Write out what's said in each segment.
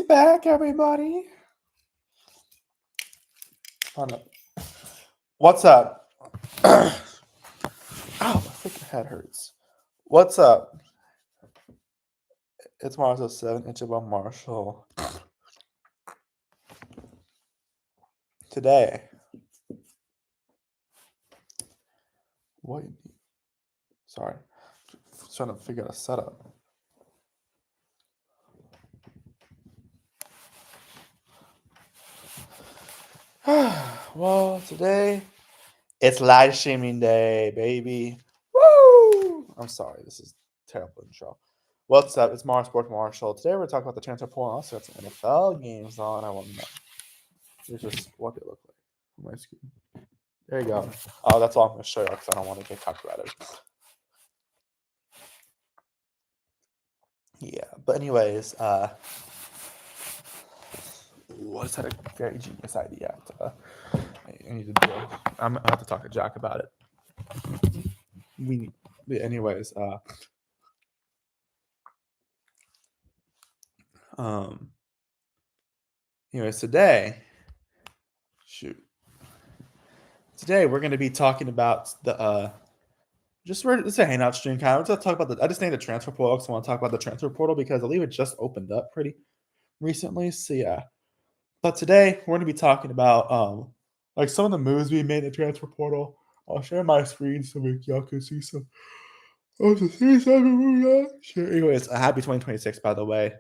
We back, everybody. Hold up. What's up? Ow, my freaking head hurts. What's up? It's Marshall 7-inch above Marshall. Today. What? Sorry. Trying to figure out a setup. Well, today it's live streaming day, baby. Woo! I'm sorry, this is a terrible intro. What's up? It's Mars Sports Marshall. Today we're talking about the transfer portal. Also, got some NFL games on. I want to know. Here's just what they look like on my screen. There you go. Oh, that's all I'm going to show you because I don't want to get copyrighted. Yeah, but anyways, what's that a very genius idea? I need to do. I have to talk to Jack about it. Anyways, today we're going to be talking about the it's a hangout stream kind of. We're going to talk about I just named the transfer portal because I want to talk about the transfer portal because I believe it just opened up pretty recently. So yeah, but today we're going to be talking about like some of the moves we made in the transfer portal. I'll share my screen so y'all can see some. Sure. Anyways, happy 2026, by the way.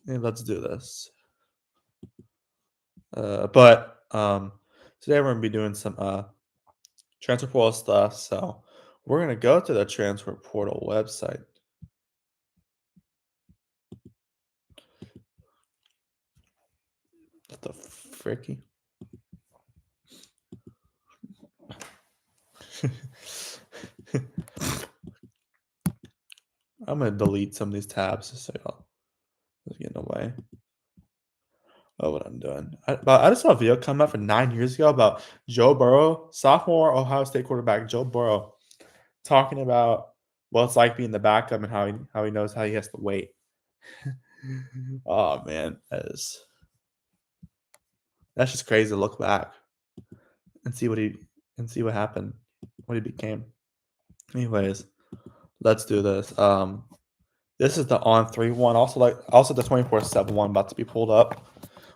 Let's do this. But today we're going to be doing some transfer portal stuff. So we're going to go to the transfer portal website. What the fricky? I'm going to delete some of these tabs so y'all getting away. Oh, what I'm doing. I just saw a video come out from 9 years ago about Joe Burrow, sophomore Ohio State quarterback Joe Burrow, talking about what it's like being the backup and how he knows how he has to wait. Oh man, that's just crazy to look back and see what happened, what he became. Anyways, let's do this. This is the On3 one. Also the 24/7 one about to be pulled up.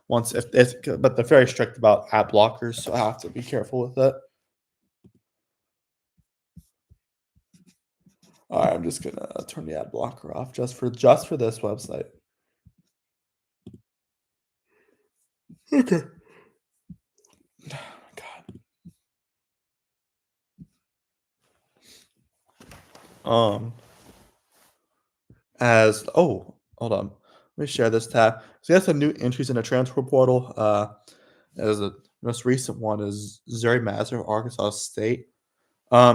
But they're very strict about ad blockers, so I have to be careful with it. All right, I'm just gonna turn the ad blocker off just for this website. Okay. God. Hold on. Let me share this tab. So that's some new entries in the transfer portal. As the most recent one is Zuri Mazur of Arkansas State.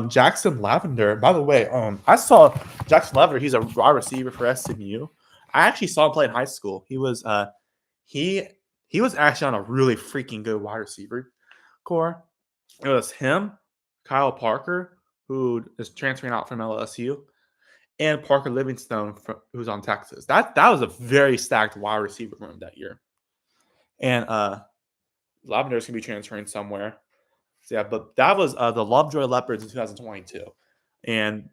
Jackson Lavender. By the way, I saw Jackson Lavender. He's a wide receiver for SMU. I actually saw him play in high school. He was he was actually on a really freaking good wide receiver core. It was him, Kyle Parker, who is transferring out from LSU, and Parker Livingstone, who's on Texas. That was a very stacked wide receiver room that year. And Lavender's going to be transferring somewhere. So yeah, but that was the Lovejoy Leopards in 2022. And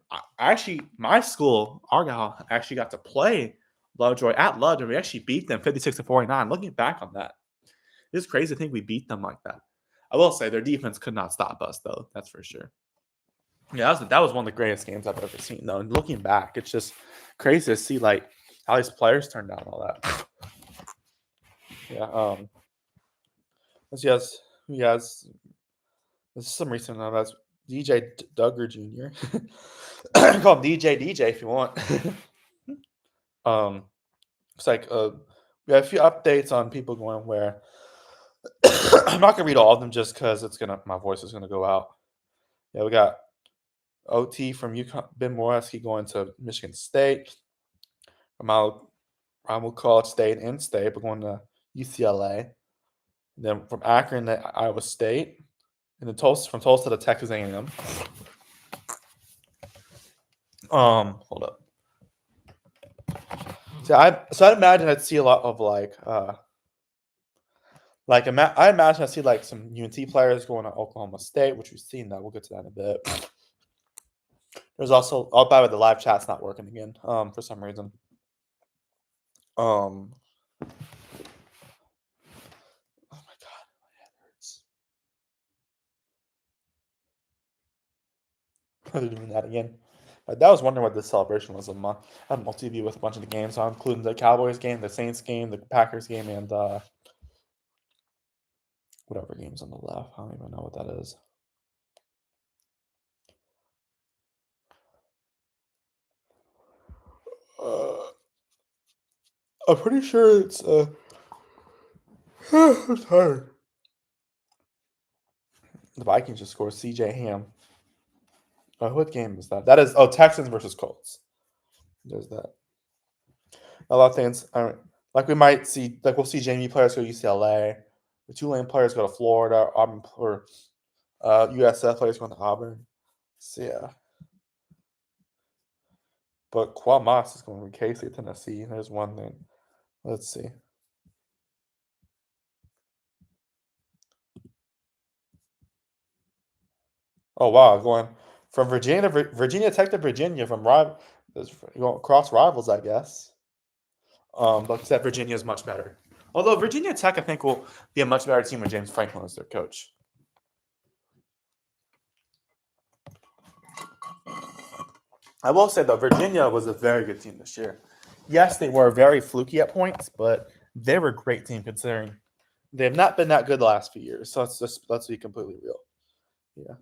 my school, Argyle, actually got to play Lovejoy at Lovejoy. We actually beat them 56-49. Looking back on that, it's crazy to think we beat them like that. I will say their defense could not stop us, though. That's for sure. Yeah, that was one of the greatest games I've ever seen, though. And looking back, it's just crazy to see like how these players turned out and all that. Yeah. Yes. This is some recent one. That's DJ Duggar Jr. Call him DJ if you want. It's like we have a few updates on people going where. I'm not gonna read all of them just because my voice is gonna go out. Yeah, we got OT from UConn, Ben Moreski going to Michigan State. Ramel College State and State, but going to UCLA. And then from Akron to Iowa State. And then from Tulsa to Texas A&M. Hold up. So I'd imagine I'd see a lot of I imagine I see like some UNT players going to Oklahoma State, which we've seen that. We'll get to that in a bit. There's also by the way, the live chat's not working again, for some reason. Oh my god, my head hurts. They're doing that again. That was wondering what this celebration was. I had multi-view with a bunch of the games, so including the Cowboys game, the Saints game, the Packers game, and whatever game's on the left. I don't even know what that is. I'm pretty sure it's I'm tired. The Vikings just scored CJ Ham. What game is that? That is Texans versus Colts. There's that. A lot of things. Like we might see, like we'll see JMU players go to UCLA, the Tulane players go to Florida, Auburn or USF players going to Auburn. So yeah. But Qual Moss is going to Casey, Tennessee. There's one thing. Let's see. Oh wow, going from Virginia Tech to Virginia from going across rivals, I guess. But except Virginia is much better. Although Virginia Tech, I think, will be a much better team with James Franklin as their coach. I will say though, Virginia was a very good team this year. Yes, they were very fluky at points, but they were a great team considering they have not been that good the last few years. So let's be completely real. Yeah.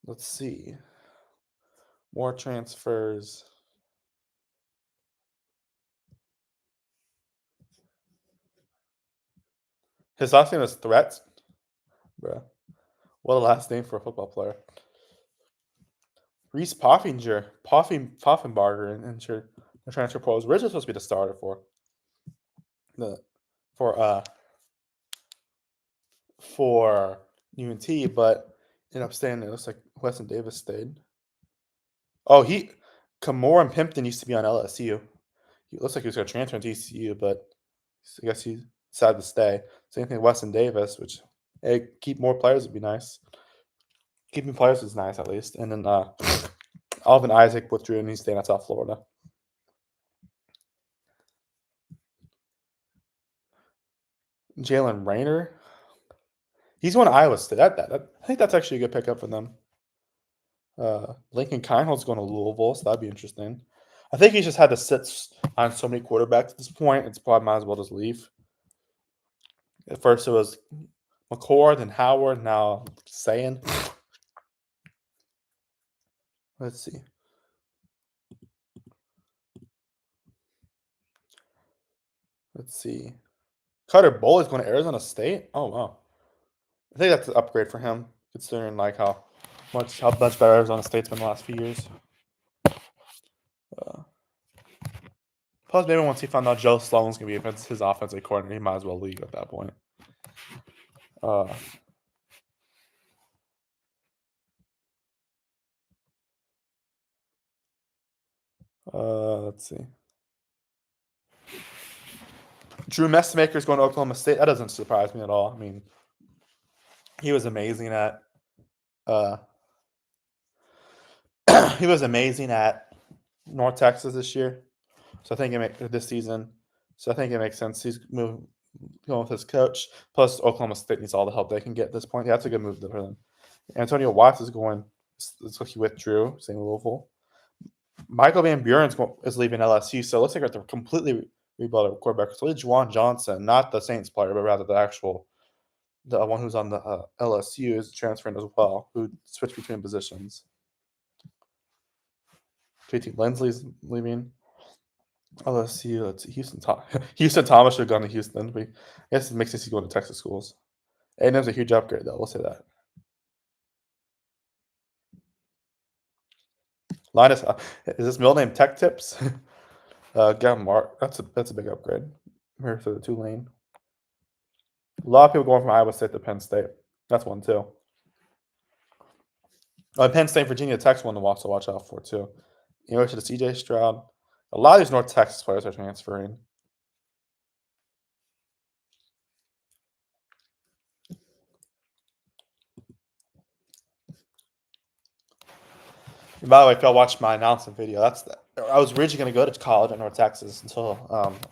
Let's see. More transfers. His last name is Threats. Bruh. What a last name for a football player. Reese Poffenbarger and the transfer portal was originally supposed to be the starter for UNT, but ended up staying there. It looks like Weston Davis stayed. Oh, Kamora and Pimpton used to be on LSU. He looks like he was going to transfer into ECU, but I guess he decided to stay. Same thing with Weston Davis, which keep more players would be nice. Keeping players is nice at least. And then Alvin Isaac withdrew and he's staying at South Florida. Jalen Rayner, he's going to Iowa State. I think that's actually a good pickup for them. Lincoln Kinehold's going to Louisville, so that'd be interesting. I think he's just had to sit on so many quarterbacks at this point. It's probably might as well just leave. At first it was McCord, then Howard, now Sayin. Let's see. Cutter Boley's going to Arizona State. Oh wow, I think that's an upgrade for him, considering like how much better Arizona State's been the last few years. Plus, maybe once he found out Joe Sloan's going to be his offensive coordinator, he might as well leave at that point. Let's see. Drew Messmaker's going to Oklahoma State. That doesn't surprise me at all. I mean, he was amazing at North Texas this year. So I think this season. So I think it makes sense. He's going with his coach. Plus, Oklahoma State needs all the help they can get at this point. Yeah, that's a good move for them. Antonio Watts is going. So he withdrew. Same Louisville. Michael Van Buren is leaving LSU. So it looks like they're completely rebuilt at quarterback. So Juwan Johnson, not the Saints player, but rather the one who's on the LSU is transferring as well, who switched between positions. JT Lindsley's leaving LSU. Let's see. Houston Thomas should have gone to Houston. But I guess it makes sense he's going to Texas schools. A&M's a huge upgrade, though. We'll say that. Linus, is this middle name Tech Tips? Gavin Mark. That's a big upgrade. Here for the Tulane. A lot of people going from Iowa State to Penn State. That's one too. Penn State, Virginia Tech's one to also watch out for too. University of CJ Stroud. A lot of these North Texas players are transferring. And by the way, if y'all watched my announcement video, I was originally going to go to college at North Texas until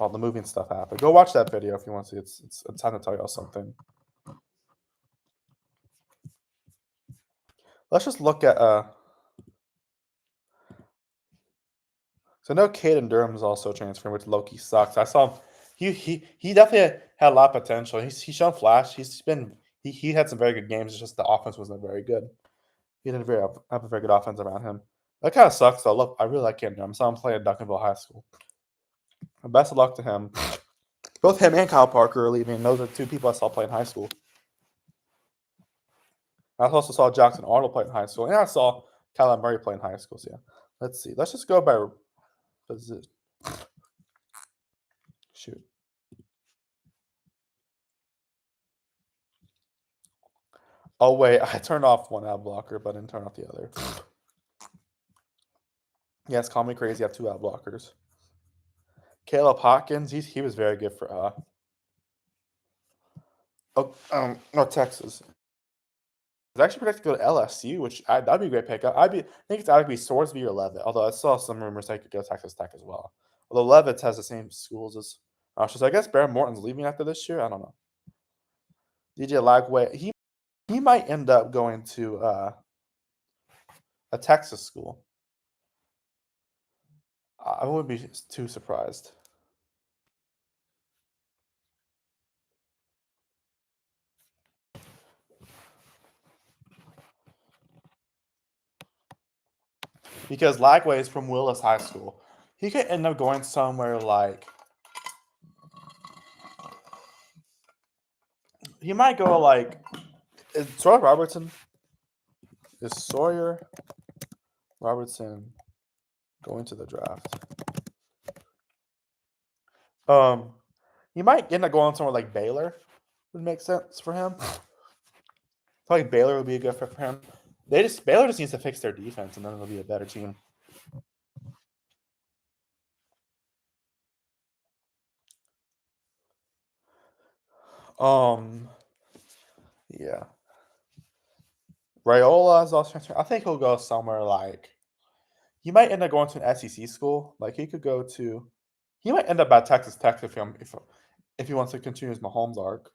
all the moving stuff happened. Go watch that video if you want to see. It's time to tell y'all something. Let's just look at so I know Caden Durham's also transferring, which Loki sucks. I saw him. He definitely had a lot of potential. He's shown flash. He had some very good games. It's just the offense wasn't very good. He didn't have a very good offense around him. That kind of sucks though. Look, I really like Caden Durham. I saw him play at Duncanville High School. And best of luck to him. Both him and Kyle Parker are leaving. Those are two people I saw play in high school. I also saw Jackson Arnold play in high school, and I saw Kyler Murray play in high school. So yeah, let's see. Let's just go by. Shoot. Oh wait, I turned off one ad blocker, but didn't turn off the other. Yes, call me crazy. I have two ad blockers. Caleb Hawkins, he was very good for North Texas. He's actually projected to go to LSU, which that'd be a great pickup. I think it's either be Swordsby or Levitt. Although I saw some rumors they could go Texas Tech as well. Although Levitt has the same schools as so I guess Baron Morton's leaving after this year. I don't know. DJ Lagway, he might end up going to a Texas school. I wouldn't be too surprised. Because Lagway is from Willis High School. He could end up going somewhere like he might go like is Sawyer Robertson. Is Sawyer Robertson going to the draft? He might end up going somewhere like Baylor. Would make sense for him. I feel like Baylor would be a good fit for him. Baylor just needs to fix their defense, and then it'll be a better team. Yeah. Raiola is also transferring. I think he'll go somewhere like he might end up going to an SEC school. Like he could go to he might end up at Texas Tech if he wants to continue his Mahomes arc.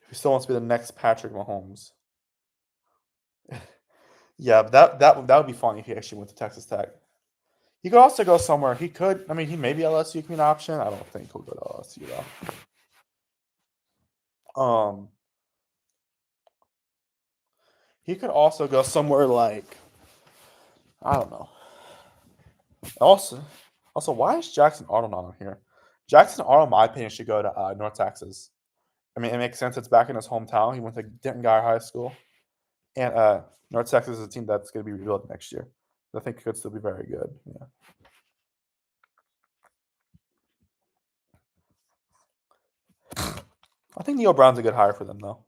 If he still wants to be the next Patrick Mahomes. Yeah, but that would be funny if he actually went to Texas Tech. He could also go somewhere. He could. I mean, he maybe LSU could be an option. I don't think he'll go to LSU though. He could also go somewhere like I don't know. Also, why is Jackson Arnold not on here? Jackson Arnold, in my opinion, should go to North Texas. I mean, it makes sense. It's back in his hometown. He went to Denton Guy High School, and North Texas is a team that's going to be rebuilt next year. I think it could still be very good. Yeah. I think Neil Brown's a good hire for them, though.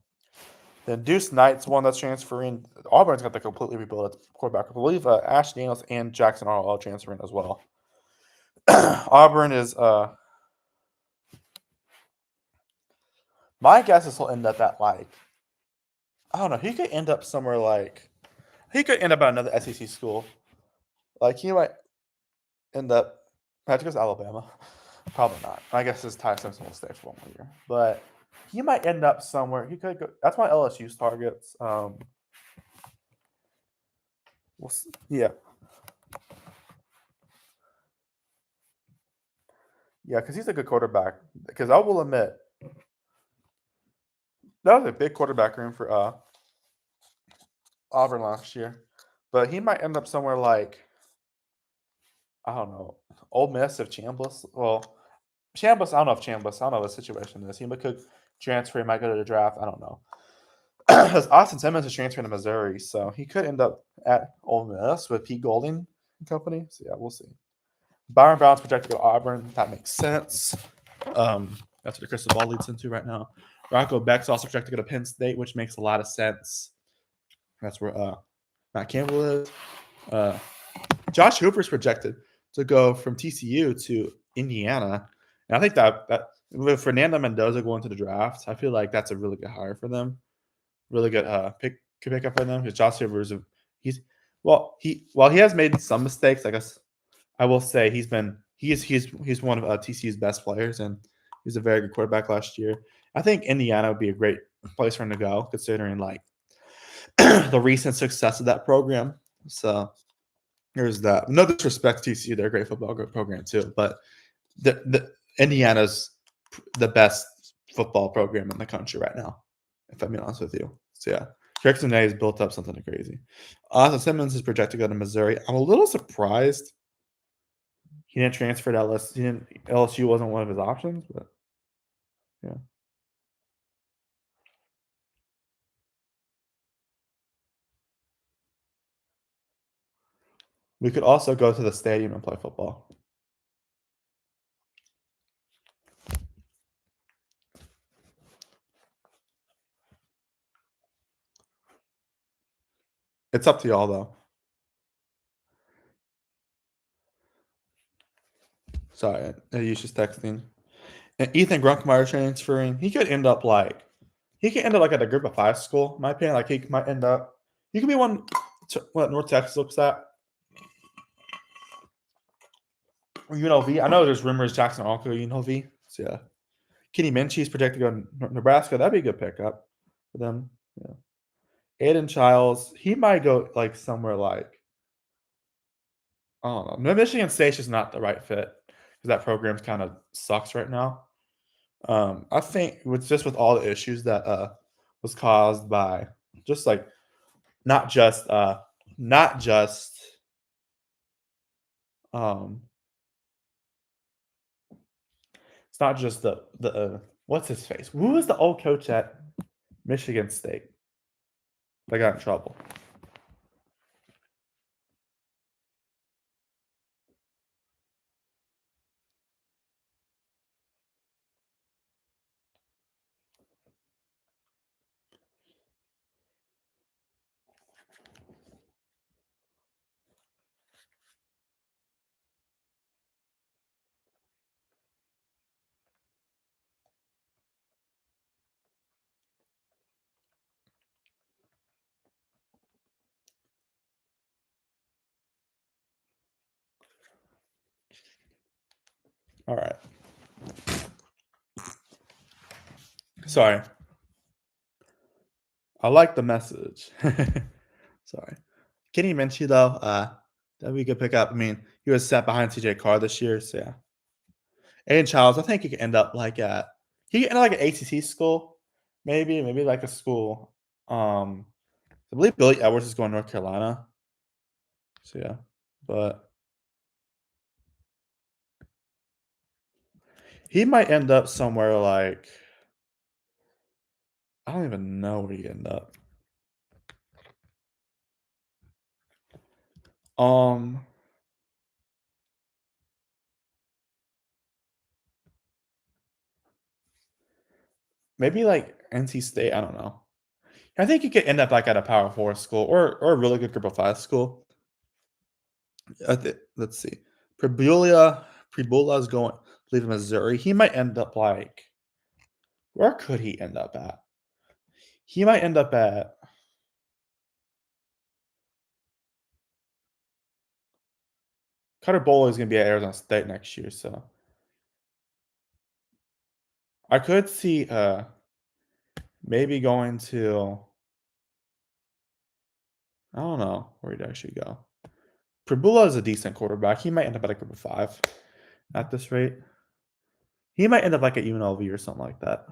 Then Deuce Knight's one that's transferring. Auburn's got to completely rebuild its quarterback. I believe Ash Daniels and Jackson are all transferring as well. Auburn is my guess is he'll end up at like I don't know. He could end up somewhere like he could end up at another SEC school. Like he might end up. Patrick goes Alabama. Probably not. I guess his Ty Simpson will stay for one more year, but he might end up somewhere. He could go. That's one of LSU's targets. Yeah, because he's a good quarterback. Because I will admit that was a big quarterback room for Auburn last year, but he might end up somewhere like I don't know, Ole Miss if Chambliss. Well, Chambliss. I don't know if Chambliss. I don't know what the situation is. He could transfer. He might go to the draft. I don't know. Because Austin Simmons is transferring to Missouri, so he could end up at Ole Miss with Pete Golding and company. So yeah, we'll see. Byron Brown's projected to go to Auburn. That makes sense. That's what the crystal ball leads into right now. Rocco Beck's also projected to go to Penn State, which makes a lot of sense. That's where Matt Campbell is. Josh Hooper's projected to go from TCU to Indiana. And I think that with Fernando Mendoza going to the draft, I feel like that's a really good hire for them. Really good pick up for them because Josh Hooper is he has made some mistakes. I guess I will say he's one of TCU's best players and he's a very good quarterback last year. I think Indiana would be a great place for him to go considering like the recent success of that program. So there's that. No disrespect to TCU, they're a great football program too, but the Indiana's the best football program in the country right now, if I'm being honest with you. So yeah, Jackson has built up something crazy. Austin Simmons is projected to go to Missouri. I'm a little surprised he didn't transfer to LSU. LSU wasn't one of his options, but yeah. We could also go to the stadium and play football. It's up to y'all though. Sorry, you just texting. And Ethan Grunkmeyer transferring. He could end up like at a group of five school. In my opinion, like he might end up. He could be one. What North Texas looks at. Or UNLV. I know there's rumors Jackson Arco UNLV. So yeah, Kenny Minchie's projected to go to Nebraska. That'd be a good pickup for them. Yeah. Aiden Childs. He might go like somewhere like I don't know. Michigan State's just not the right fit because that program's kind of sucks right now. I think with all the issues that was caused by just like not just not just um it's not just the what's his face? Who was the old coach at Michigan State that got in trouble? All right. Sorry. I like the message. Sorry. Kenny Minchie though, that'd be a good pickup. I mean, he was set behind CJ Carr this year, so yeah. Aiden Childs, I think he could end up he could end up like an ACC school, maybe like a school. I believe Billy Edwards is going to North Carolina. So yeah, but he might end up somewhere like I don't even know where he end up. Um, maybe like NC State. I don't know. I think he could end up like at a Power Four school or a really good Group of Five school. Let's see. Pribula is going to leave Missouri. He might end up like where could he end up at? He might end up at Cutter Bowl is going to be at Arizona State next year, so I could see maybe going to I don't know where he'd actually go. Pribula is a decent quarterback. He might end up at a group of five at this rate. He might end up like at UNLV or something like that.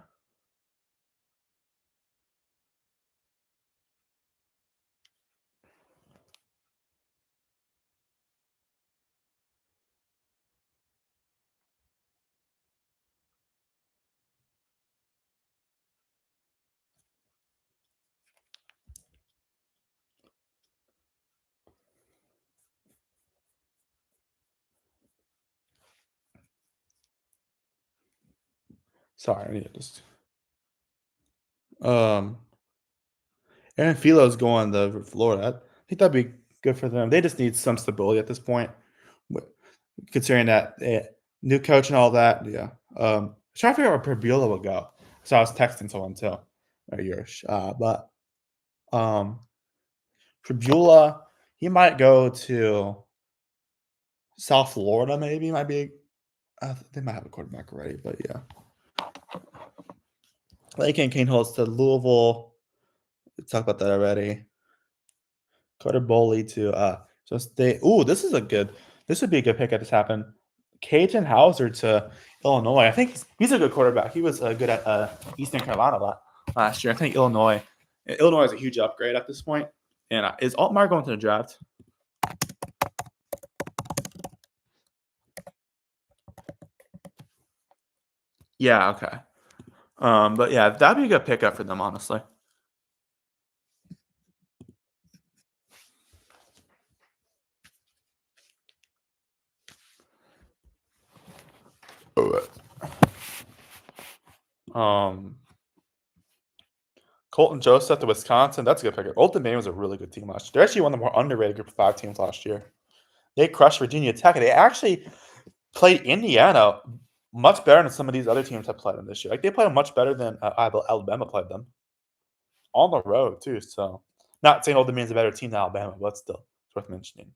Sorry, I need to just. Um, Aaron Philo's going to Florida. I think that'd be good for them. They just need some stability at this point, wi- considering that new coach and all that. Yeah. Trying to figure out where Pabula will go. So I was texting someone too, but um, Pabula, he might go to South Florida. Maybe might be. They might have a quarterback already, but yeah. Lake and Kane holds to Louisville. We talked about that already. Carter Bowley to just stay. Ooh, this is a good. This would be a good pick at this happen. Cajun Hauser to Illinois. I think he's a good quarterback. He was good at Eastern Carolina last year. I think Illinois is a huge upgrade at this point. And is Altmaier going to the draft? Yeah. Okay. But yeah, that'd be a good pickup for them, honestly. Um, Colton Joseph to Wisconsin. That's a good pickup. Old Dominion was a really good team last year. They're actually one of the more underrated Group of 5 teams last year. They crushed Virginia Tech. They actually played Indiana much better than some of these other teams have played them this year. Like they played them much better than Alabama played them on the road too. So, not saying Old Dominion's a better team than Alabama, but still, it's worth mentioning.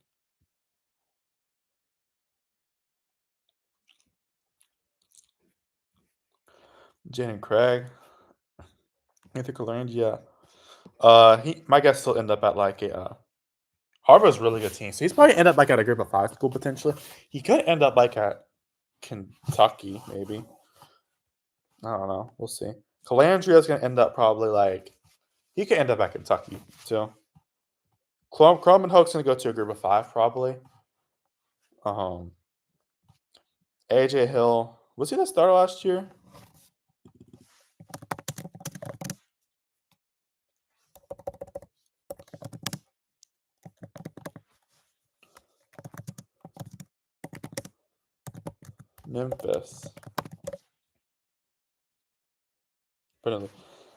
Jaden Craig, Anthony Colangia. He my guess he'll end up at like a Harvard's a really good team, so he's probably end up like at a Group of 5 school potentially. He could end up like at Kentucky, maybe. I don't know. We'll see. Calandria is going to end up probably like he could end up at Kentucky too. Crum and Hoke's going to go to a Group of 5 probably. Um, AJ Hill was he the starter last year? Memphis. But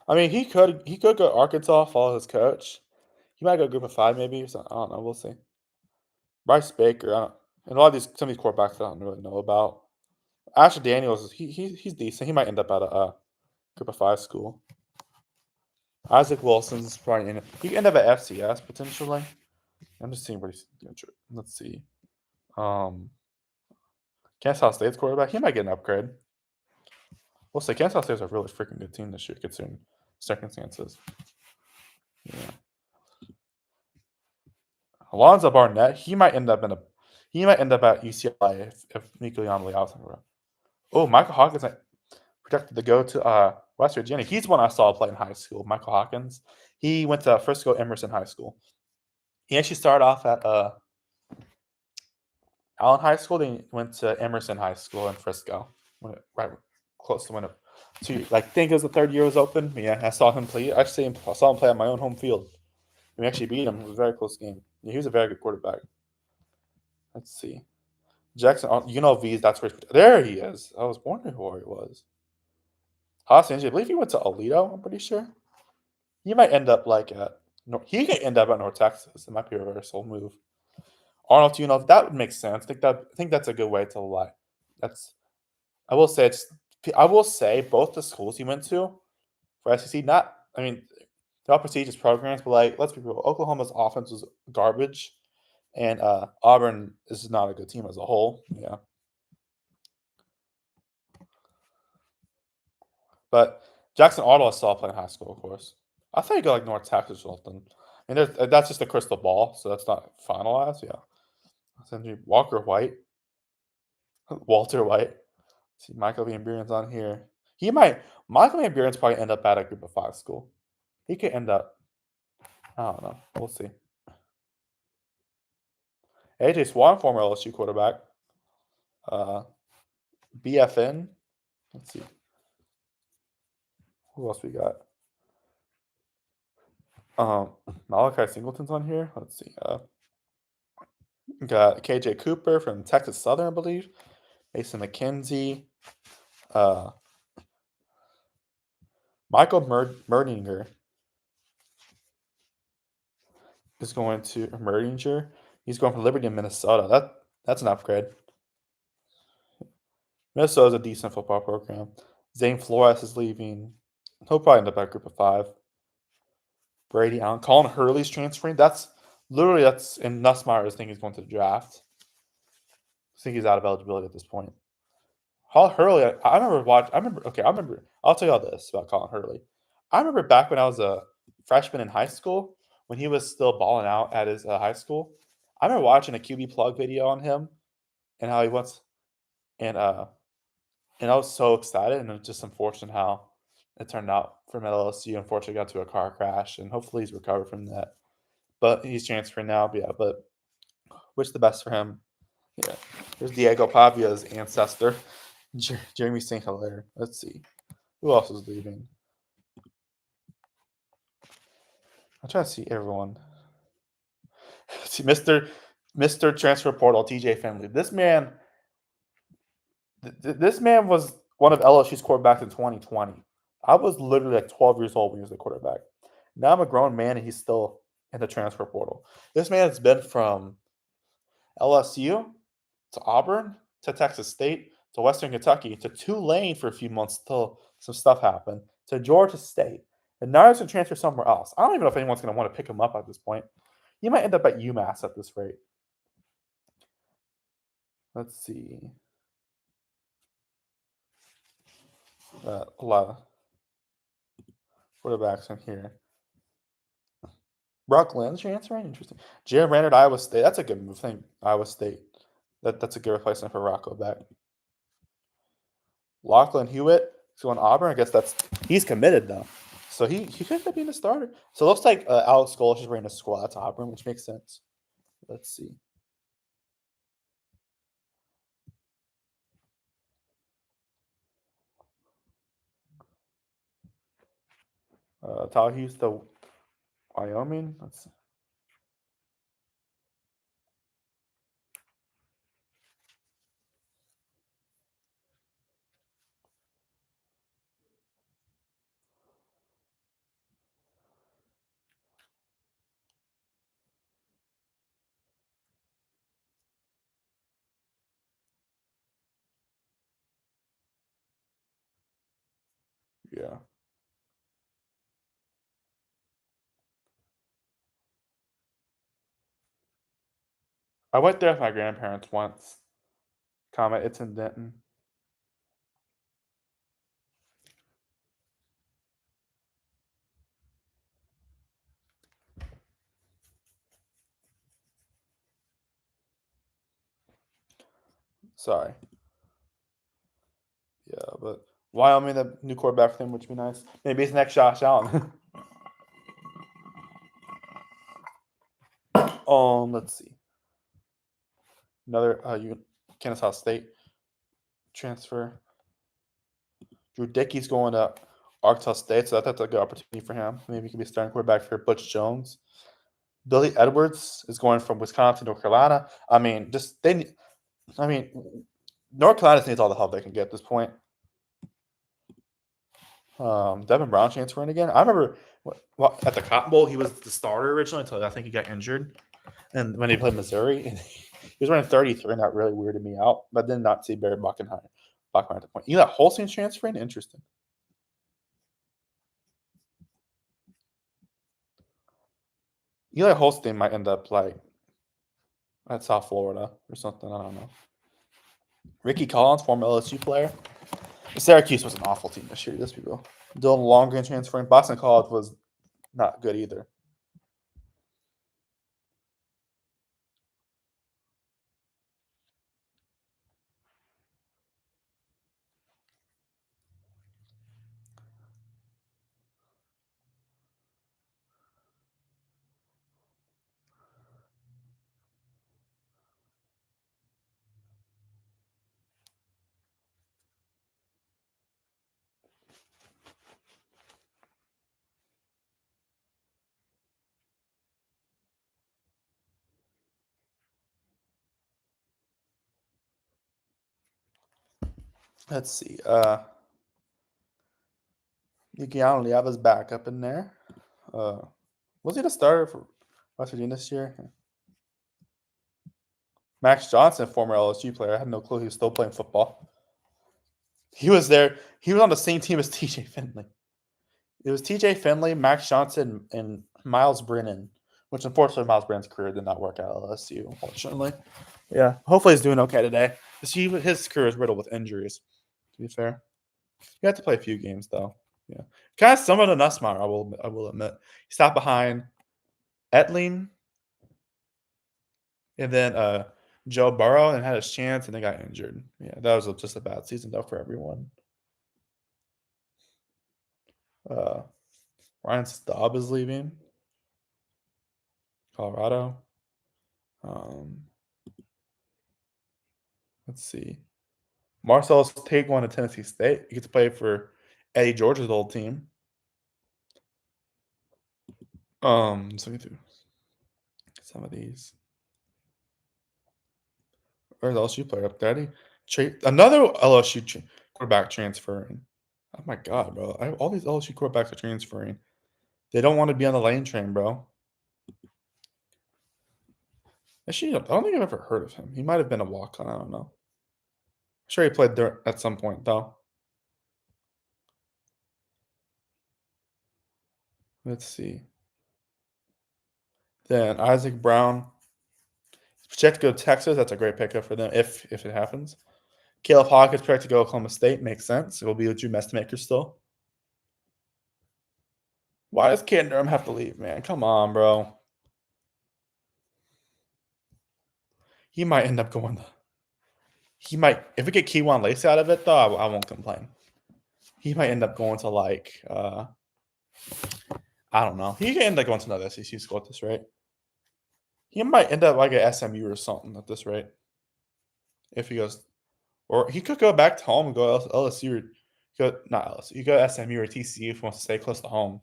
I mean, he could go Arkansas, follow his coach. He might go Group of 5 maybe. So I don't know. We'll see. Bryce Baker. And a lot of some of these quarterbacks I don't really know about. Asher Daniels. He's decent. He might end up at a Group of 5 school. Isaac Wilson's probably in it. He could end up at FCS potentially. I'm just seeing what he's. Let's see. Kansas State's quarterback. He might get an upgrade. We'll say Kansas State's a really freaking good team this year, considering circumstances. Yeah. Alonzo Barnett. He might end up at UCLA if Nico Yanley out. Oh, Michael Hawkins projected to go to West Virginia. He's one I saw play in high school. Michael Hawkins. He went to Frisco Emerson High School. He actually started off at Allen High School. Then he went to Emerson High School in Frisco. Right close to when it. To like think it was the third year was open. Yeah, I saw him play. I saw him play on my own home field. We actually beat him. It was a very close game. Yeah, he was a very good quarterback. Let's see. Jackson, V's. That's where there he is. I was wondering who he was. Haas, I believe he went to Alito. I'm pretty sure. He might end up like at. No, he could end up at North Texas. It might be a reversal move. Arnold, that would make sense. I think that's a good way to lie. That's. I will say it's. I will say both the schools he went to for SEC. Not. I mean, they're all prestigious programs, but like, let's be real. Oklahoma's offense was garbage, and Auburn is not a good team as a whole. Yeah, but Jackson Arnold I saw play in high school, of course. I thought you go like North Texas or something. I mean, that's just a crystal ball, so that's not finalized. Yeah. Send Walker White, Walter White. See Michael Van Buren's on here. Michael Van Buren's probably end up at a Group of 5 school. He could end up. I don't know. We'll see. AJ Swan, former LSU quarterback. BFN. Let's see. Who else we got? Malachi Singleton's on here. Let's see. Got KJ Cooper from Texas Southern, I believe. Mason McKenzie. Uh, Michael Merdinger is going to Merdinger. He's going for Liberty in Minnesota. That's an upgrade. Minnesota's a decent football program. Zane Flores is leaving. He'll probably end up at Group of Five. Brady Allen, Colin Hurley's transferring. That's and Nussmeier is thinking he's going to the draft. I think he's out of eligibility at this point. Colin Hurley, I remember watching. I remember. Okay, I remember. I'll tell you all this about Colin Hurley. I remember back when I was a freshman in high school when he was still balling out at his high school. I remember watching a QB plug video on him and how he wants and I was so excited, and it's just unfortunate how it turned out from LSU. Unfortunately, got to a car crash, and hopefully he's recovered from that. But he's transferring now. But yeah, but wish the best for him. Yeah, there's Diego Pavia's ancestor, Jeremy St. Hilaire. Let's see who else is leaving. I'm trying to see everyone. See, Mister Transfer Portal, TJ Finley. This man was one of LSU's quarterbacks in 2020. I was literally like 12 years old when he was the quarterback. Now I'm a grown man and he's still in the transfer portal. This man has been from LSU to Auburn to Texas State to Western Kentucky to Tulane for a few months till some stuff happened to Georgia State. And now he's going to transfer somewhere else. I don't even know if anyone's going to want to pick him up at this point. He might end up at UMass at this rate. Let's see. A lot of quarterbacks in here. Brock Lynn's transferring? Interesting. Jalen Randall, Iowa State. That's a good move. I think Iowa State. That's a good replacement for Rocco Beck. Lachlan Hewitt is going to Auburn. I guess he's committed though. So he could end up being a starter. So it looks like Alex Golesh is bringing a squad to Auburn, which makes sense. Let's see. Tallahassee to Wyoming. Let's see. Yeah. I went there with my grandparents once. Comment, it's in Denton. Sorry. Yeah, but Wyoming, the new quarterback for them, which would be nice. Maybe it's next Josh Allen. Let's see. Another Kennesaw State transfer. Drew Dickey's going to Arkansas State, so that's a good opportunity for him. Maybe he could be starting quarterback for Butch Jones. Billy Edwards is going from Wisconsin to North Carolina. I mean, North Carolina needs all the help they can get at this point. Devin Brown transferring again. I remember at the Cotton Bowl, he was the starter originally until I think he got injured. And when he played Missouri, and he was running 33, and that really weirded me out. But then not see Barry Buckenheimer at the point. You know that Holstein's transferring? Interesting. Eli Holstein might end up like at South Florida or something. I don't know. Ricky Collins, former LSU player. Syracuse was an awful team this year. Let's be real. Dylan Longren transferring. Boston College was not good either. Let's see. Keanu Leava's back up in there. Was he the starter for West Virginia this year? Max Johnson, former LSU player. I had no clue he was still playing football. He was there. He was on the same team as TJ Finley. It was TJ Finley, Max Johnson, and Miles Brennan, which unfortunately Miles Brennan's career did not work out at LSU, unfortunately. Yeah, hopefully he's doing okay today. His career is riddled with injuries, to be fair. He had to play a few games, though. Yeah. Kind of similar to Nussmeier, I will admit. He stopped behind Etling and then Joe Burrow and had his chance and they got injured. Yeah, that was just a bad season, though, for everyone. Ryan Staub is leaving Colorado. Let's see. Marcellus Tate going to Tennessee State. He gets to play for Eddie George's old team. Let's look through some of these. Where's LSU player up there? Another LSU quarterback transferring. Oh my god, bro! All these LSU quarterbacks are transferring. They don't want to be on the lane train, bro. Actually, I don't think I've ever heard of him. He might have been a walk-on. I don't know. I'm sure he played there at some point, though. Let's see. Then Isaac Brown. Projected to go to Texas. That's a great pickup for them if it happens. Caleb Hawkins projected to go to Oklahoma State. Makes sense. It will be with Drew Mestemaker still. Why does Caden Durham have to leave, man? Come on, bro. He might end up going. He might, if we get Keywan Lace out of it, though, I won't complain. He might end up going to I don't know. He could end up going to another SEC school at this rate. He might end up like at SMU or something at this rate. If he goes, or he could go back to home and go LSU or not LSU. You go SMU or TCU if he wants to stay close to home.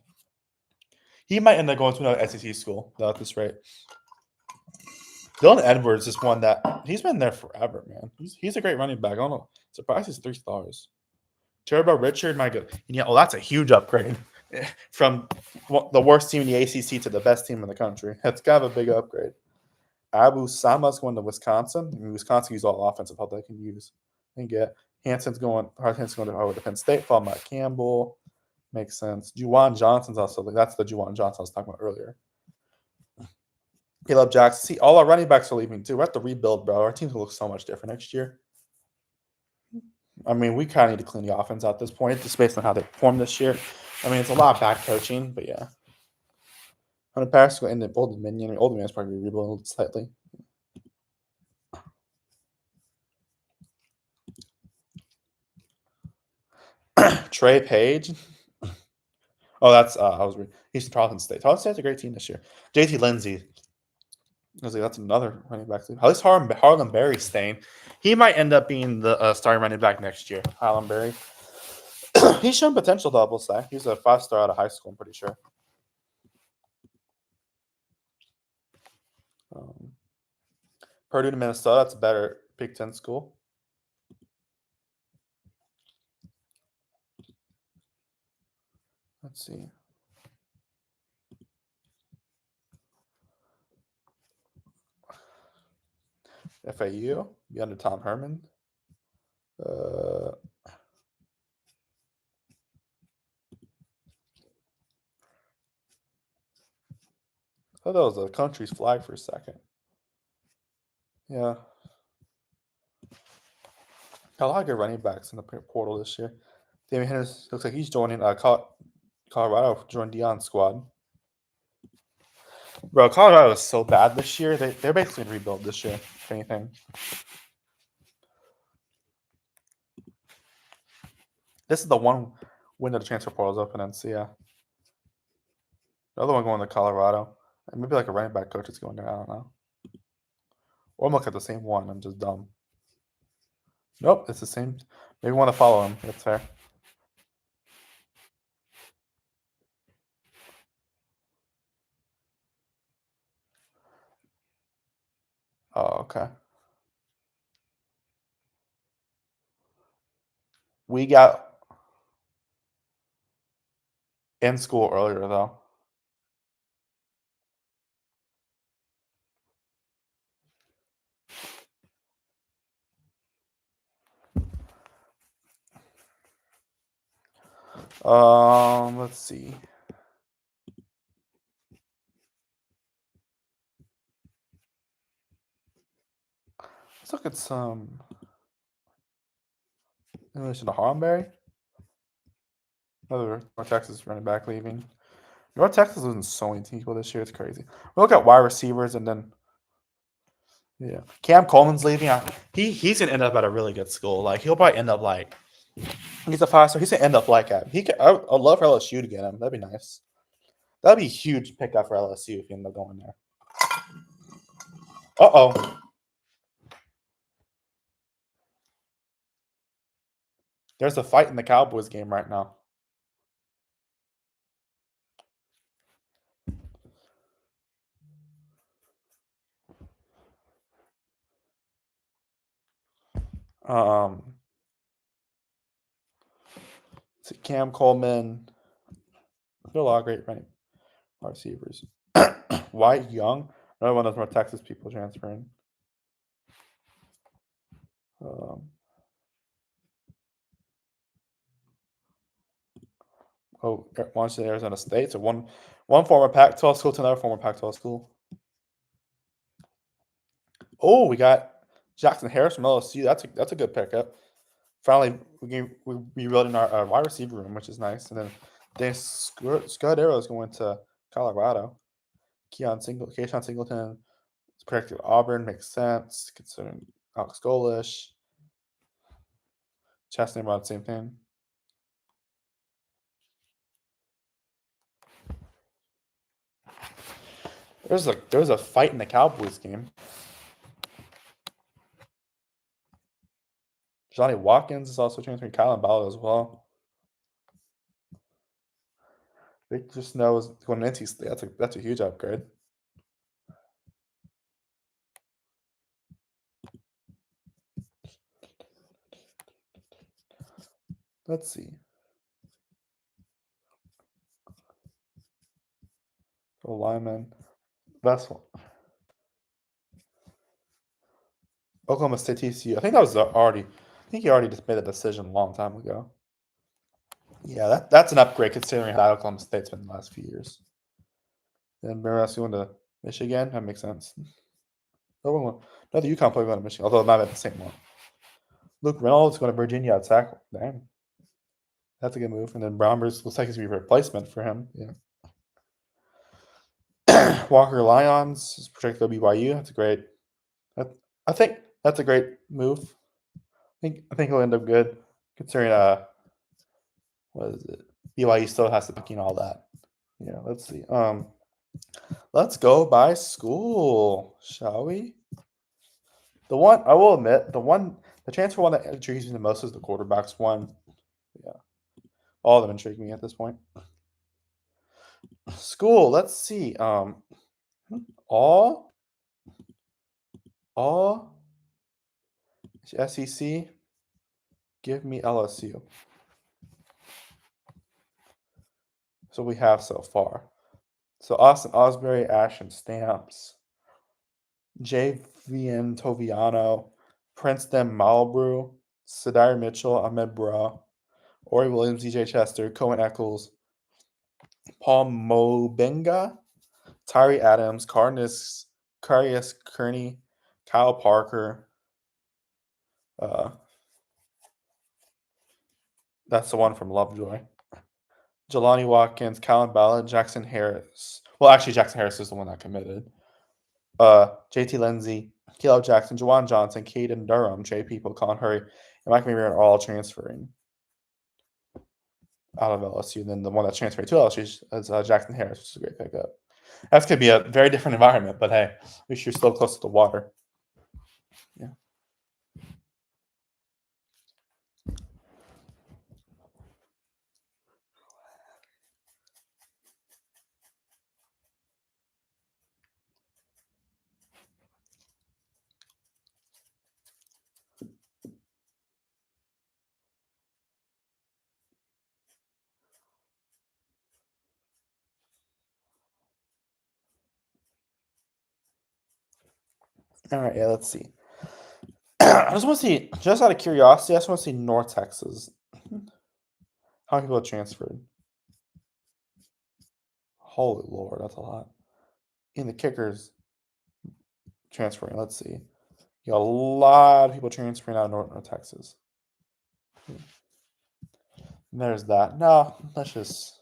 He might end up going to another SEC school though at this rate. Dylan Edwards is one that he's been there forever, man. He's a great running back. I don't know. Surprised he's 3 stars. Turbo Richard, my good. Yeah, well, that's a huge upgrade from the worst team in the ACC to the best team in the country. That's kind of a big upgrade. Abu Sama's going to Wisconsin. I mean, Wisconsin uses all offensive help they can use. And get Hanson's going to Penn State, followed by Campbell. Makes sense. Juwan Johnson's also that's the Juwan Johnson I was talking about earlier. Caleb Jackson. See, all our running backs are leaving too. We have to rebuild, bro. Our team's gonna look so much different next year. I mean, we kind of need to clean the offense out at this point, just based on how they performed this year. I mean, it's a lot of back coaching, but yeah. Hunter Paris will end up Old Dominion. Old Dominion's probably rebuild slightly. Trey Page. Oh, that's he's from Tarleton State. Tarleton State's a great team this year. JT Lindsey. I was like, that's another running back. At least Harlan Berry's staying. He might end up being the starting running back next year. Harlan Berry. He's shown potential, though, we'll say. He's a 5-star out of high school, I'm pretty sure. Purdue to Minnesota. That's a better Big Ten school. Let's see. FAU, be under Tom Herman. I thought that was the country's flag for a second. Yeah. Got a lot of good running backs in the portal this year. Damian Henderson looks like he's joining Colorado, joined Deion's squad. Bro, Colorado is so bad this year. They're basically going to rebuild this year, if anything. This is the one window the transfer portal is open in, so yeah. The other one going to Colorado. And maybe like a running back coach is going there. I don't know. Or I'm looking at the same one. I'm just dumb. Nope, it's the same. Maybe want to follow him. That's fair. Oh, okay. We got in school earlier though. Let's see. Let's look at some in relation to Hardenberry. Another North Texas running back leaving. North Texas losing so many people this year. It's crazy. We look at wide receivers and then yeah, Cam Coleman's leaving. He's gonna end up at a really good school. Like he'll probably end up like he's a 5 star. He's gonna end up like at he. Could, I'd love for LSU to get him. That'd be nice. That'd be a huge pickup for LSU if he ended up going there. Oh. There's a fight in the Cowboys game right now. Um, it's Cam Coleman. There are a lot of great running receivers. White Young, another one of those more Texas people transferring. Washington, Arizona State. So one former Pac-12 school to another former Pac-12 school. Oh, we got Jackson Harris from LSU. That's a good pickup. Finally, we rebuilding our wide receiver room, which is nice. And then Scudero is going to Colorado. Keyshawn Singleton is predicted Auburn. Makes sense considering Alex Golish. Chestnut about the same thing. There's a fight in the Cowboys game. Johnny Watkins is also transferring. Kylan Ballard as well. Victor Snow is going to NC State. That's a huge upgrade. Let's see. Oh, lineman. That's one. Oklahoma State TCU. I think that was already. I think he already just made a decision a long time ago. Yeah, that's an upgrade considering how Oklahoma State's been the last few years. Then Barras going to Michigan. That makes sense. Another UConn player going to Michigan, although not at the same one. Luke Reynolds going to Virginia at tackle. Damn. That's a good move. And then Brownberg looks like he's a replacement for him. Yeah. Walker Lyons is projected to BYU. That's a great. I think that's a great move. I think he'll end up good considering what is it? BYU still has to pick all that. Yeah, let's see. Let's go by school, shall we? The one I will admit, the transfer one that intrigues me the most is the quarterbacks one. Yeah, all of them intrigue me at this point. School, let's see. All SEC. Give me LSU. So we have so far. So Austin Osbury, Ashton Stamps, Javian Toviano, Princeton Malbrew, Sadire Mitchell, Ahmed Bra, Ori Williams, DJ Chester, Cohen Eccles, Paul Mobenga, Tyree Adams, Carius Kearney, Kyle Parker. That's the one from Lovejoy. Jelani Watkins, Callan Ballard, Jackson Harris. Well, actually, Jackson Harris is the one that committed. JT Lindsay, Caleb Jackson, Jawan Johnson, Caden Durham, Jay People, Colin Hurry, and Mike McMurray are all transferring out of LSU. And then the one that's transferring to LSU is Jackson Harris, which is a great pickup. That's going to be a very different environment, but hey, at least you're still close to the water. Yeah. All right, yeah, let's see. I just want to see, just out of curiosity, I just want to see North Texas. How many people have transferred? Holy Lord, that's a lot. And the kickers transferring. Let's see. You got a lot of people transferring out of North Texas. And there's that. No, let's just.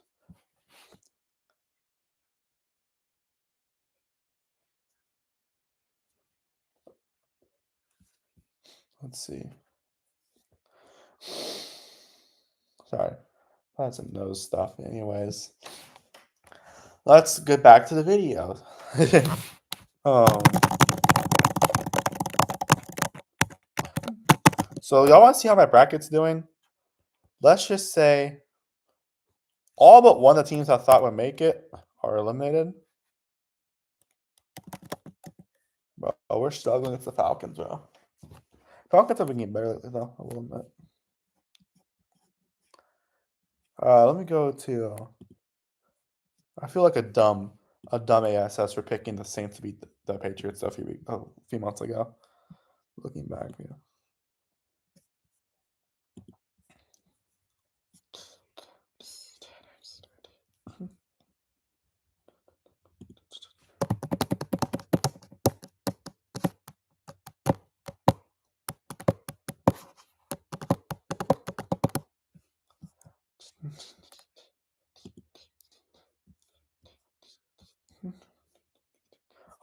Let's see. Sorry. That's some nose stuff. Anyways, let's get back to the video. um, so y'all want to see how my bracket's doing? Let's just say all but one of the teams I thought would make it are eliminated. But we're struggling with the Falcons, bro. Falcons have been getting better lately, though. I will admit. Let me go to. I feel like a dumb ASS for picking the Saints to beat the Patriots a few months ago. Looking back, yeah.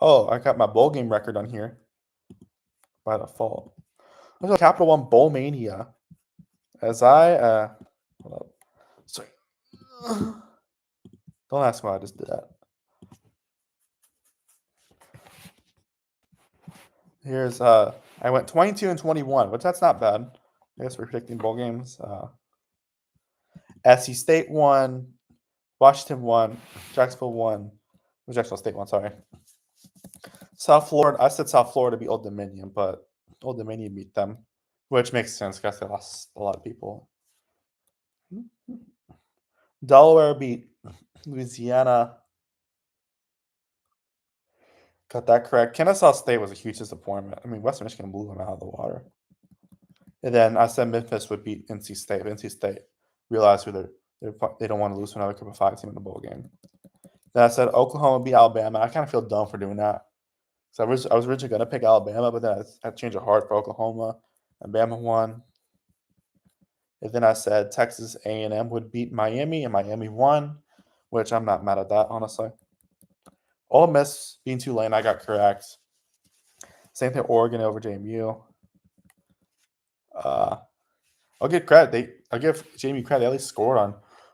Oh, I got my bowl game record on here by default. There's a Capital One Bowl Mania. As I hold up. Sorry. Don't ask why I just did that. Here's I went 22 and 21, which that's not bad. I guess we're predicting bowl games. SC State won, Washington won, Jacksonville won. Jacksonville State won, sorry. South Florida, I said South Florida beat Old Dominion, but Old Dominion beat them, which makes sense because they lost a lot of people. Delaware beat Louisiana. Got that correct. Kennesaw State was a huge disappointment. I mean, Western Michigan blew them out of the water. And then I said Memphis would beat NC State. NC State realized they don't want to lose to another Group of 5 team in the bowl game. Then I said Oklahoma beat Alabama. I kind of feel dumb for doing that. So I was originally going to pick Alabama, but then I changed of heart for Oklahoma. Alabama won. And then I said Texas A&M would beat Miami, and Miami won, which I'm not mad at that, honestly. Ole Miss being Tulane, I got correct. Same thing, Oregon over JMU. I'll give credit. I'll give JMU credit. They at least scored on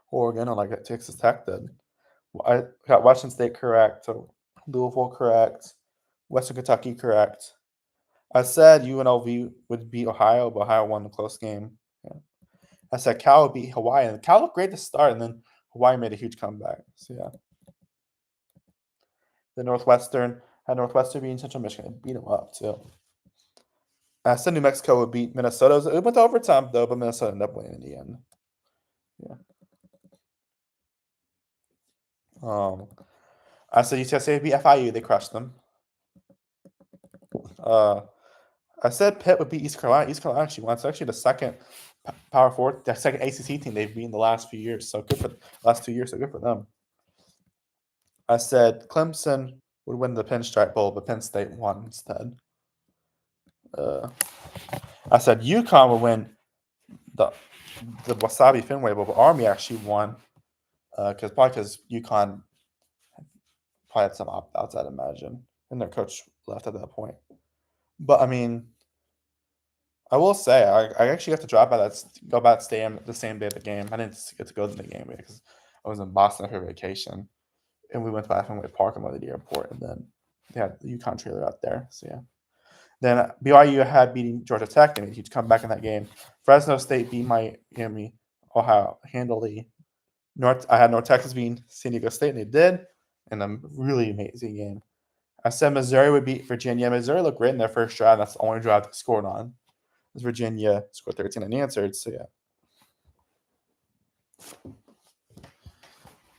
Oregon, unlike Texas Tech did. I got Washington State correct. So Louisville correct. Western Kentucky correct. I said UNLV would beat Ohio, but Ohio won the close game. Yeah. I said Cal would beat Hawaii, and Cal looked great to start, and then Hawaii made a huge comeback. So yeah. The Northwestern had Northwestern beating Central Michigan and beat them up too. I said New Mexico would beat Minnesota. It went to overtime though, but Minnesota ended up winning in the end. Yeah. I said UTSA would beat FIU. They crushed them. I said Pitt would beat East Carolina. East Carolina actually won. It's actually the second Power Four, the second ACC team they've beaten the last few years. So good for the last 2 years. So good for them. I said Clemson would win the Pinstripe Bowl, but Penn State won instead. I said UConn would win the Wasabi Fenway Bowl, but Army actually won because UConn probably had some opt-outs, I'd imagine, and their coach left at that point. But I mean, I will say I actually got to go back stadium the same day of the game. I didn't get to go to the game because I was in Boston for vacation, and we went to Fenway Park and went to the airport, and then they had the UConn trailer out there. So yeah. Then BYU had beating Georgia Tech, and he'd come back in that game. Fresno State beat Miami, Ohio handily. I had North Texas beating San Diego State, and they did, in a really amazing game. I said Missouri would beat Virginia. Missouri looked great in their first drive. That's the only drive they scored on. Virginia scored 13 unanswered. So yeah.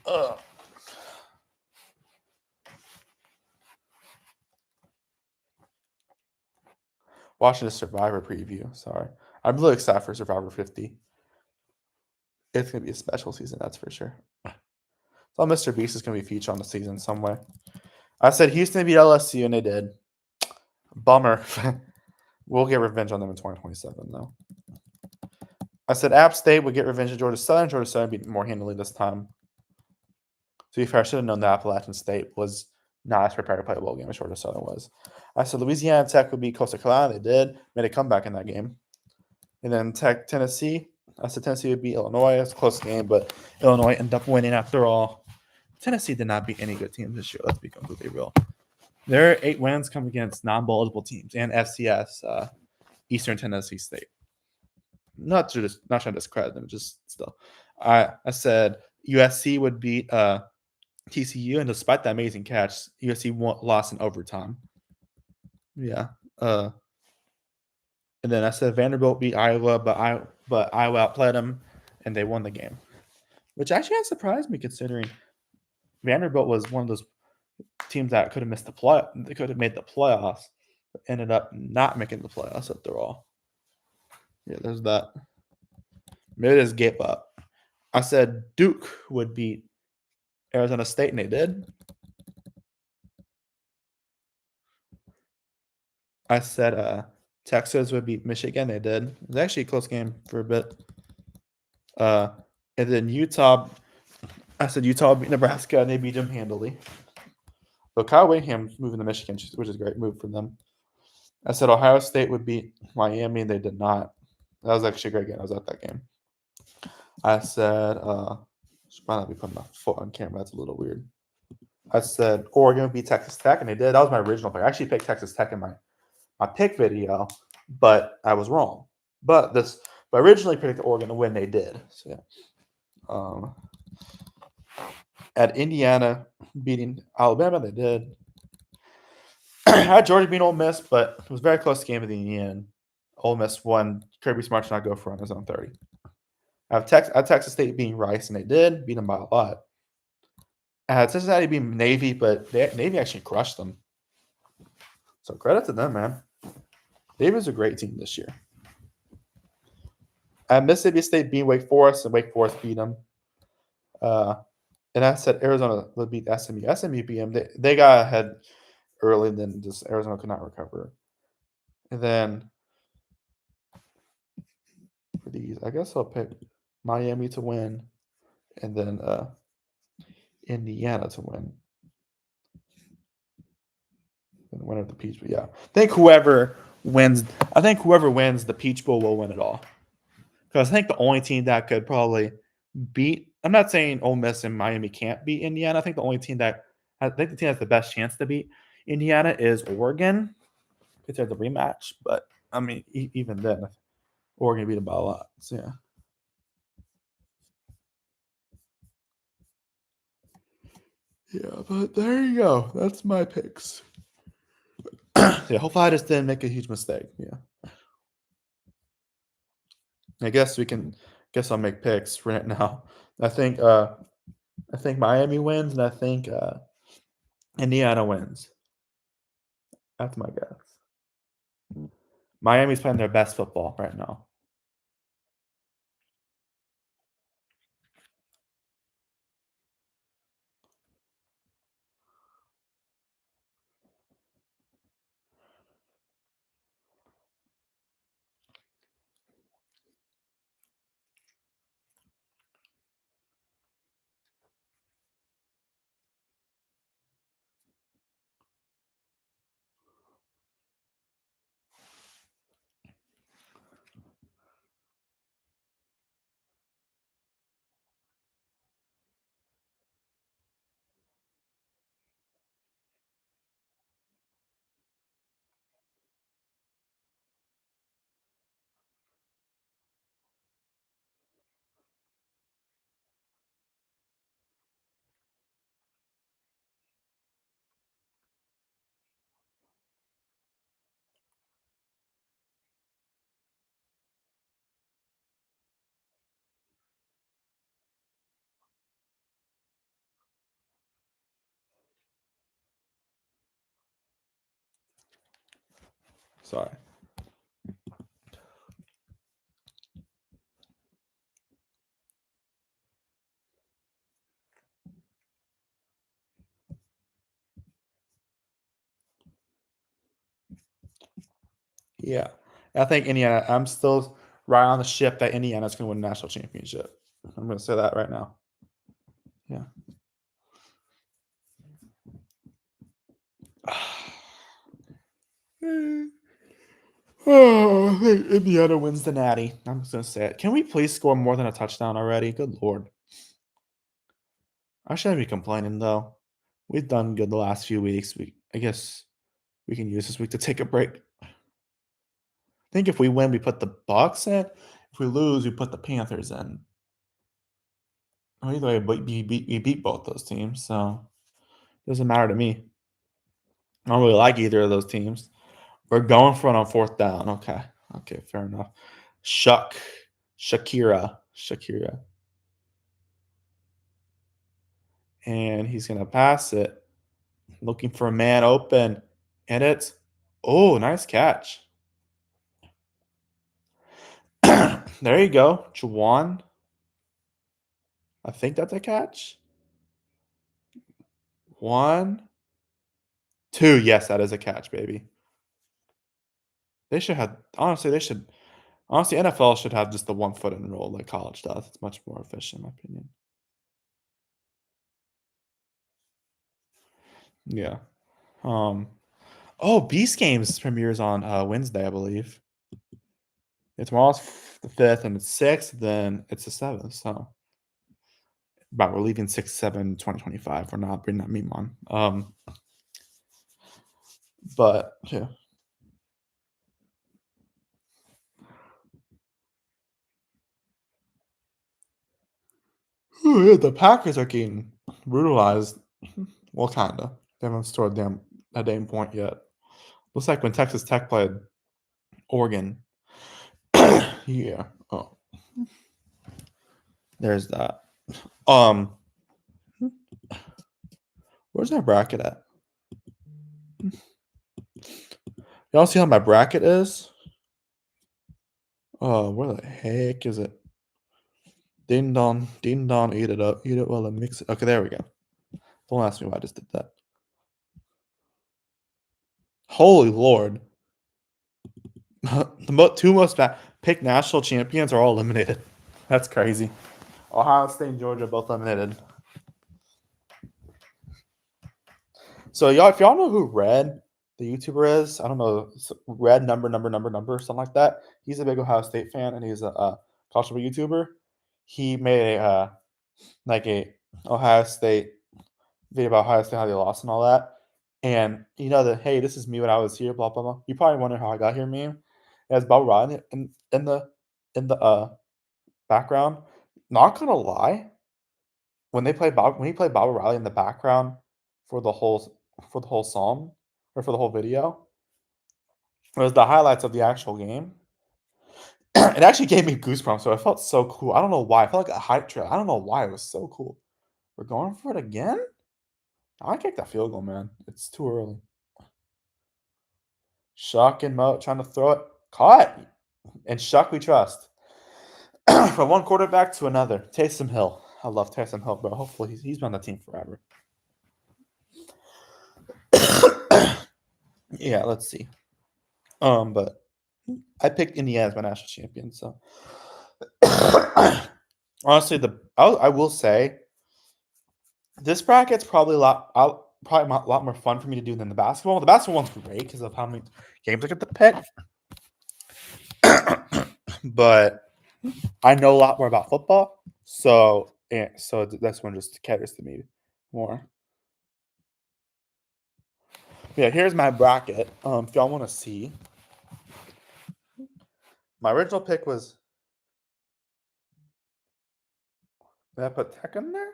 Ugh. watching the Survivor preview. Sorry, I'm really excited for Survivor 50. It's gonna be a special season, that's for sure. So Mr. Beast is gonna be featured on the season some way. I said Houston beat LSU and they did. Bummer. We'll get revenge on them in 2027 though. I said App State would get revenge on Georgia Southern. Georgia Southern beat more handily this time. To be fair, I should have known that Appalachian State was not as prepared to play a bowl game as Georgia Southern was. I said Louisiana Tech would beat Coastal Carolina. They did. Made a comeback in that game. And then Tennessee. I said Tennessee would beat Illinois. It's a close game, but Illinois ended up winning after all. Tennessee did not beat any good teams this year. Let's be completely real. Their 8 wins come against non-bowl eligible teams and FCS, Eastern Tennessee State. Not trying to discredit them, just still. I said USC would beat TCU, and despite that amazing catch, USC lost in overtime. Yeah. And then I said Vanderbilt beat Iowa, but Iowa outplayed them, and they won the game, which actually has surprised me considering Vanderbilt was one of those teams that could have missed the play. They could have made the playoffs, but ended up not making the playoffs after all. Yeah, there's that. Maybe they just gave up. I said Duke would beat Arizona State, and they did. I said Texas would beat Michigan. They did. It was actually a close game for a bit. And then Utah, I said Utah beat Nebraska, and they beat them handily. So Kyle Whittingham's moving to Michigan, which is a great move for them. I said Ohio State would beat Miami, and they did not. That was actually a great game. I was at that game. I said, should probably not be putting my foot on camera. That's a little weird. I said Oregon would beat Texas Tech, and they did. That was my original pick. I actually picked Texas Tech in my pick video, but I was wrong. But I originally predicted Oregon to win. They did. So yeah. At Indiana beating Alabama, they did. I had Georgia beating Ole Miss, but it was a very close game at the end. Ole Miss won. Kirby Smart did not go for on his own 30. I have Texas State beating Rice, and they did beat them by a lot. I had Cincinnati beating Navy, but Navy actually crushed them. So credit to them, man. Navy's a great team this year. I had Mississippi State beat Wake Forest, and Wake Forest beat them. And I said Arizona would beat SMU. SMU beat them. They got ahead early, then just Arizona could not recover. And then for these, I guess I'll pick Miami to win, and then Indiana to win. And the winner of the Peach Bowl. Yeah, I think whoever wins the Peach Bowl will win it all. Because I think the only team that could probably beat. I'm not saying Ole Miss and Miami can't beat Indiana. I think the team that has the best chance to beat Indiana is Oregon. It's the rematch, but I mean, even then, Oregon beat them by a lot. So yeah. Yeah, but there you go. That's my picks. Yeah, hopefully I just didn't make a huge mistake. Yeah. I guess I'll make picks right now. I think Miami wins, and I think Indiana wins. That's my guess. Miami's playing their best football right now. Sorry. Yeah. I think Indiana. I'm still right on the ship that Indiana's going to win the national championship. I'm going to say that right now. Yeah. Oh, I think Indiana wins the Natty. I'm just gonna say it. Can we please score more than a touchdown already? Good lord. I shouldn't be complaining though. We've done good the last few weeks. I guess we can use this week to take a break. I think if we win, we put the Bucks in. If we lose, we put the Panthers in. Either way, but we beat both those teams, so it doesn't matter to me. I don't really like either of those teams. We're going for it on fourth down. Okay. Okay, fair enough. Shakira. And he's gonna pass it. Looking for a man open. And it's oh, nice catch. There you go. Juwan. I think that's a catch. 1, 2. Yes, that is a catch, baby. They should have honestly, NFL should have just the 1 foot and roll like college does. It's much more efficient, in my opinion. Yeah. Um oh, Beast Games premieres on Wednesday, I believe. Yeah, tomorrow's the 5th and it's 6th, then it's the 7th. So but we're leaving 6/7/2025. We're not bringing that meme on. But yeah. Oh, yeah, the Packers are getting brutalized. Well, kinda. They haven't scored a damn point yet. Looks like when Texas Tech played Oregon. Yeah. Oh, there's that. Um, where's my bracket at? Y'all see how my bracket is? Oh, where the heck is it? Ding dong, eat it up, eat it while I mix it. Okay, there we go. Don't ask me why I just did that. Holy Lord. The two most picked national champions are all eliminated. That's crazy. Ohio State and Georgia both eliminated. So y'all, if y'all know who Red, the YouTuber is, I don't know, Red number, something like that. He's a big Ohio State fan, and he's a college football YouTuber. He made like a Ohio State video about Ohio State how they lost and all that. And you know that hey, this is me when I was here, blah blah blah. You probably wonder how I got here, meme. It has Bob Ryan in the background. Not gonna lie, when he played Bob Riley in the background for the whole song or for the whole video, it was the highlights of the actual game. It actually gave me goosebumps, so I felt so cool. I don't know why. I felt like a hype trail. I don't know why. It was so cool. We're going for it again? I kicked that field goal, man. It's too early. Shuck and Mo trying to throw it. Caught. And Shuck we trust. From one quarterback to another. Taysom Hill. I love Taysom Hill, bro. Hopefully he's been on the team forever. Yeah, let's see. But I picked Indiana as my national champion. So honestly, I will say this bracket's probably a lot more fun for me to do than the basketball. The basketball one's great because of how many games I get to pick. But I know a lot more about football, so this one just caters to me more. Yeah, here's my bracket. If y'all want to see, my original pick was. Did I put Tech in there?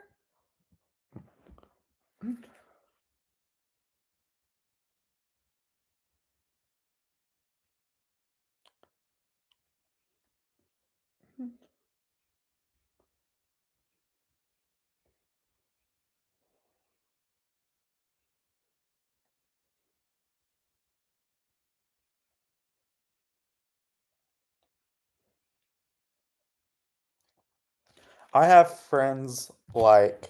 I have friends like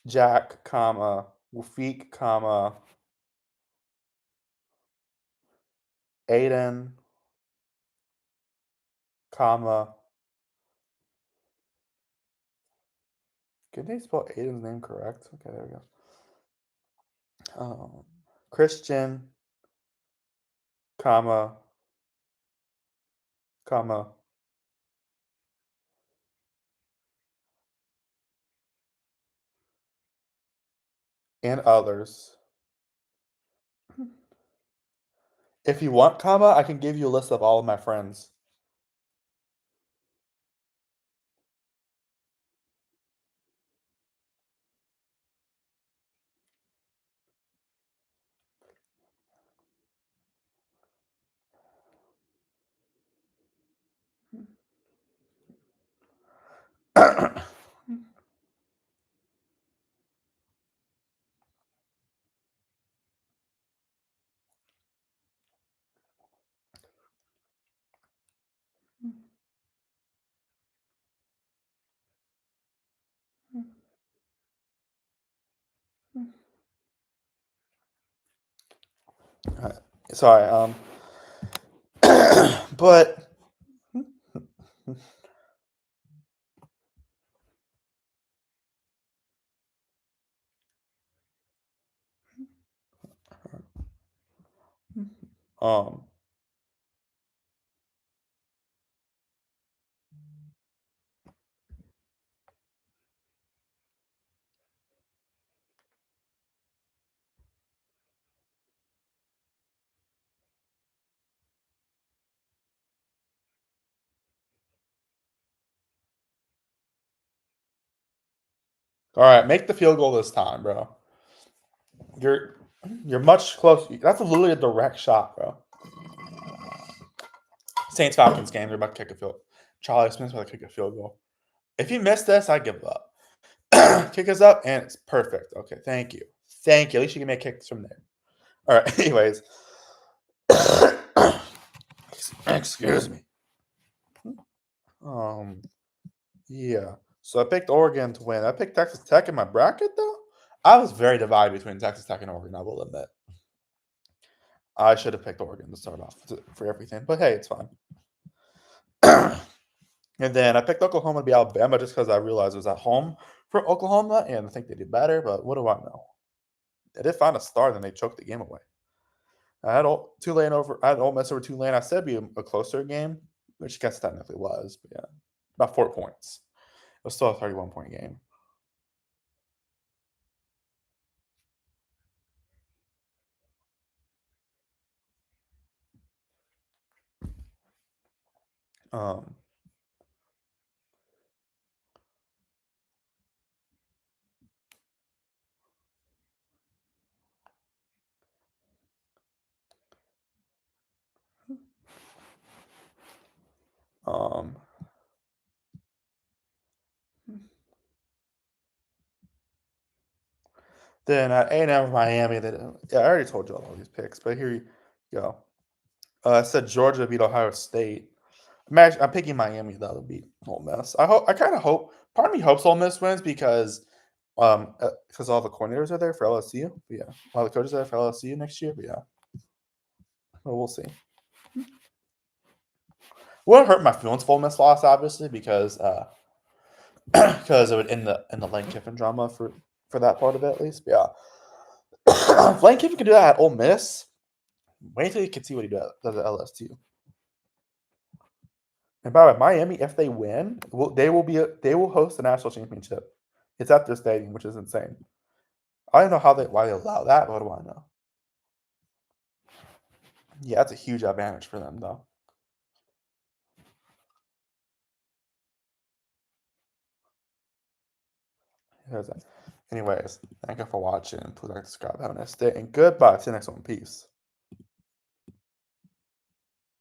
Jack, Wufik, Aiden, comma. Can they spell Aiden's name correct? Okay, there we go. Um, Christian, comma, comma, and others. If you want, comma, I can give you a list of all of my friends. Alright, sorry, but um, all right, make the field goal this time, bro. You're you're much closer. That's literally a direct shot, bro. Saints Falcons game. They're about to kick a field. Charlie Smith's about to kick a field goal. If you miss this, I give up. Kick us up, and it's perfect. Okay, thank you, thank you. At least you can make kicks from there. All right. Anyways, excuse me. Yeah. So I picked Oregon to win. I picked Texas Tech in my bracket, though. I was very divided between Texas Tech and Oregon. I will admit. I should have picked Oregon to start off for everything, but hey, it's fine. And then I picked Oklahoma to be Alabama just because I realized it was at home for Oklahoma, and I think they did better. But what do I know? They did find a star, then they choked the game away. I had Tulane over. I had Ole Miss over Tulane. I said it'd be a closer game, which I guess technically was, but yeah, about 4 points. It was still a 31-point game. Um, um, then at A&M Miami, I already told you all these picks, but here you go. I said Georgia beat Ohio State. I'm picking Miami though to beat Ole Miss. I hope. I kind of hope. Part of me hopes Ole Miss wins because all the coordinators are there for LSU. But yeah, all the coaches are there for LSU next year. But yeah, well, we'll see. Wouldn't hurt my feelings for Ole Miss loss, obviously, because because it would end the Lane Kiffin drama for that part of it at least. But yeah, if Lane Kiffin can do that at Ole Miss, wait till you can see what he does at LSU. And by the way, Miami, if they win, they will host the national championship. It's at their stadium, which is insane. I don't know why they allow that. But what do I know? Yeah, that's a huge advantage for them, though. Anyways, thank you for watching. Please like, subscribe, have a nice day, and goodbye. See you next one. Peace.